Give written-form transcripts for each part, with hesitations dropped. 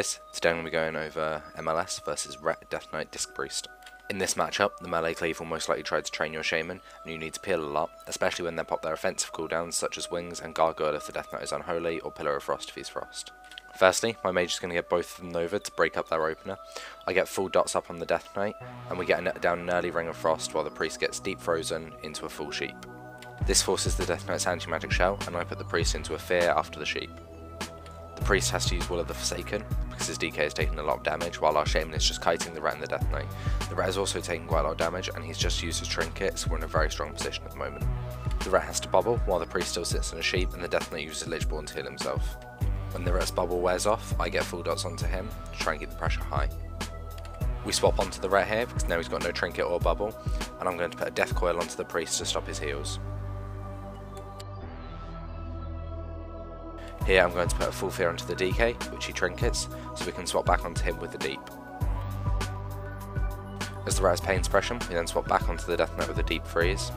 guys, today I'm going to be going over MLS versus Ret Death Knight Disc Priest. In this matchup, the melee cleave will most likely try to train your Shaman, and you need to peel a lot, especially when they pop their offensive cooldowns such as Wings and Gargoyle if the Death Knight is Unholy, or Pillar of Frost if he's Frost. Firstly, my mage is going to get both of them over to break up their opener. I get full dots up on the Death Knight, and we get down an early Ring of Frost while the Priest gets deep frozen into a full sheep. This forces the Death Knight's anti-magic shell, and I put the Priest into a fear after the sheep. The Priest has to use Will of the Forsaken, because his DK is taking a lot of damage, while our Shaman is just kiting the Ret and the Death Knight. The Ret is also taking quite a lot of damage, and he's just used his trinket, so we're in a very strong position at the moment. The Ret has to bubble, while the Priest still sits in a sheep, and the Death Knight uses Lichborn to heal himself. When the Ret's bubble wears off, I get full dots onto him, to try and keep the pressure high. We swap onto the Ret here, because now he's got no trinket or bubble, and I'm going to put a Death Coil onto the Priest to stop his heals. Here I'm going to put a full fear onto the DK, which he trinkets, so we can swap back onto him with the deep. As the Ret has pain suppression, we then swap back onto the Death Knight with a deep freeze.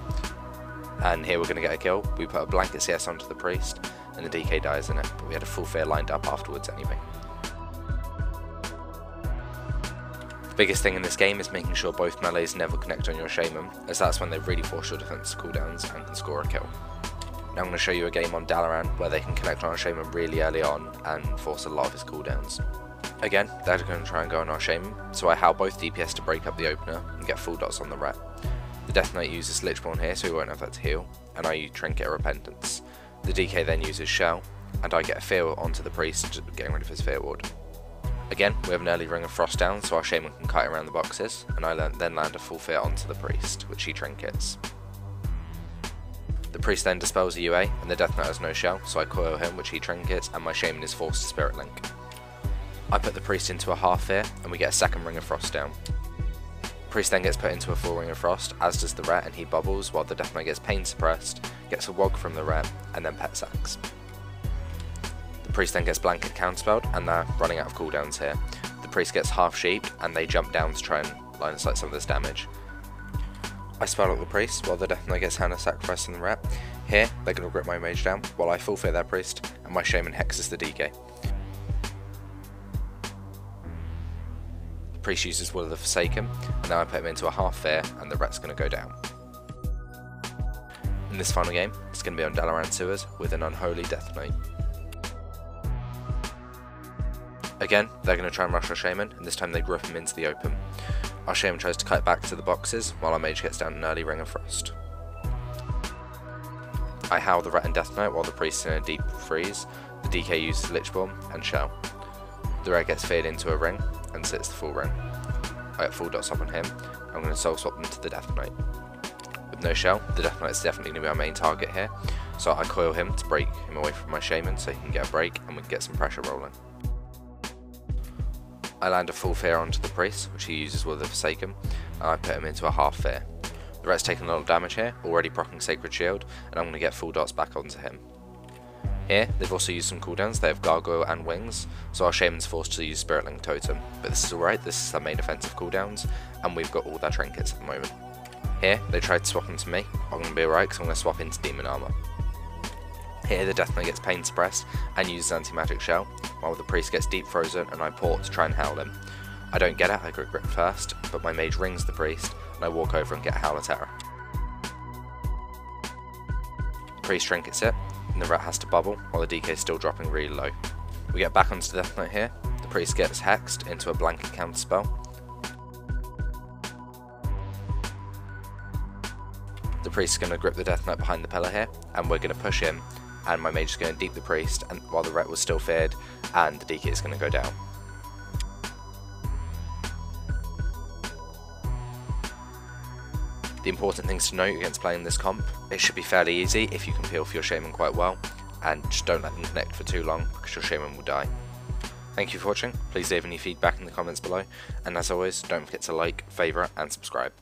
And here we're going to get a kill. We put a blanket CS onto the Priest, and the DK dies in it, but we had a full fear lined up afterwards anyway. The biggest thing in this game is making sure both melees never connect on your Shaman, as that's when they really force your defense cooldowns and can score a kill. Now I'm going to show you a game on Dalaran where they can connect on our Shaman really early on and force a lot of his cooldowns. Again, they're going to try and go on our Shaman, so I howl both DPS to break up the opener and get full dots on the Ret. The Death Knight uses Lichborn here, so he won't have that to heal, and I use Trinket or Repentance. The DK then uses Shell, and I get a Fear onto the Priest, getting rid of his Fear Ward. Again, we have an early Ring of Frost down, so our Shaman can kite around the boxes, and I then land a full Fear onto the Priest, which he trinkets. The Priest then dispels a UA, and the Death Knight has no shell, so I coil him, which he trinkets, and my Shaman is forced to Spirit Link. I put the Priest into a half fear, and we get a second Ring of Frost down. The Priest then gets put into a full Ring of Frost, as does the Ret, and he bubbles, while the Death Knight gets pain suppressed, gets a Wog from the Ret, and then Pet Sacks. The Priest then gets blanket counterspelled, and they're running out of cooldowns here. The Priest gets half sheeped, and they jump down to try and line of sight some of this damage. I spell out the Priest while the Death Knight gets Hand of Sacrifice in the Ret. Here, they're going to grip my mage down while I full fear their Priest, and my Shaman hexes the DK. The Priest uses Will of the Forsaken, and now I put him into a half fear, and the Ret's going to go down. In this final game, it's going to be on Dalaran Sewers with an Unholy Death Knight. Again, they're going to try and rush our Shaman, and this time they grip him into the open. Our Shaman tries to kite back to the boxes, while our mage gets down an early Ring of Frost. I howl the Ret and Death Knight while the Priest is in a deep freeze. The DK uses Lichborn and Shell. The Ret gets feared into a ring, and sits the full ring. I get full dots up on him. I'm going to soul swap them to the Death Knight. With no Shell, the Death Knight is definitely going to be our main target here, so I coil him to break him away from my Shaman so he can get a break and we can get some pressure rolling. I land a full fear onto the Priest, which he uses Will of the Forsaken, and I put him into a half fear. The Ret's taking a lot of damage here, already proccing Sacred Shield, and I'm going to get full dots back onto him. Here, they've also used some cooldowns. They have Gargoyle and Wings, so our Shaman's forced to use Spirit Link Totem, but this is alright, this is their main offensive cooldowns, and we've got all their trinkets at the moment. Here, they tried to swap into me. I'm going to be alright because I'm going to swap into Demon Armor. Here, the Death Knight gets pain suppressed and uses Anti-Magic Shell, while the Priest gets deep frozen and I port to try and howl him. I don't get it, I grip first, but my mage rings the Priest and I walk over and get a Howl of Terror. The Priest trinkets it, and the Ret has to bubble while the DK is still dropping really low. We get back onto the Death Knight here, the Priest gets hexed into a blanket counterspell. The Priest is going to grip the Death Knight behind the pillar here, and we're going to push him, and my mage is going to deep the Priest and while the Ret was still feared, and the DK is going to go down. The important things to note against playing this comp, it should be fairly easy if you can peel for your Shaman quite well, and just don't let them connect for too long because your Shaman will die. Thank you for watching, please leave any feedback in the comments below, and as always, don't forget to like, favourite and subscribe.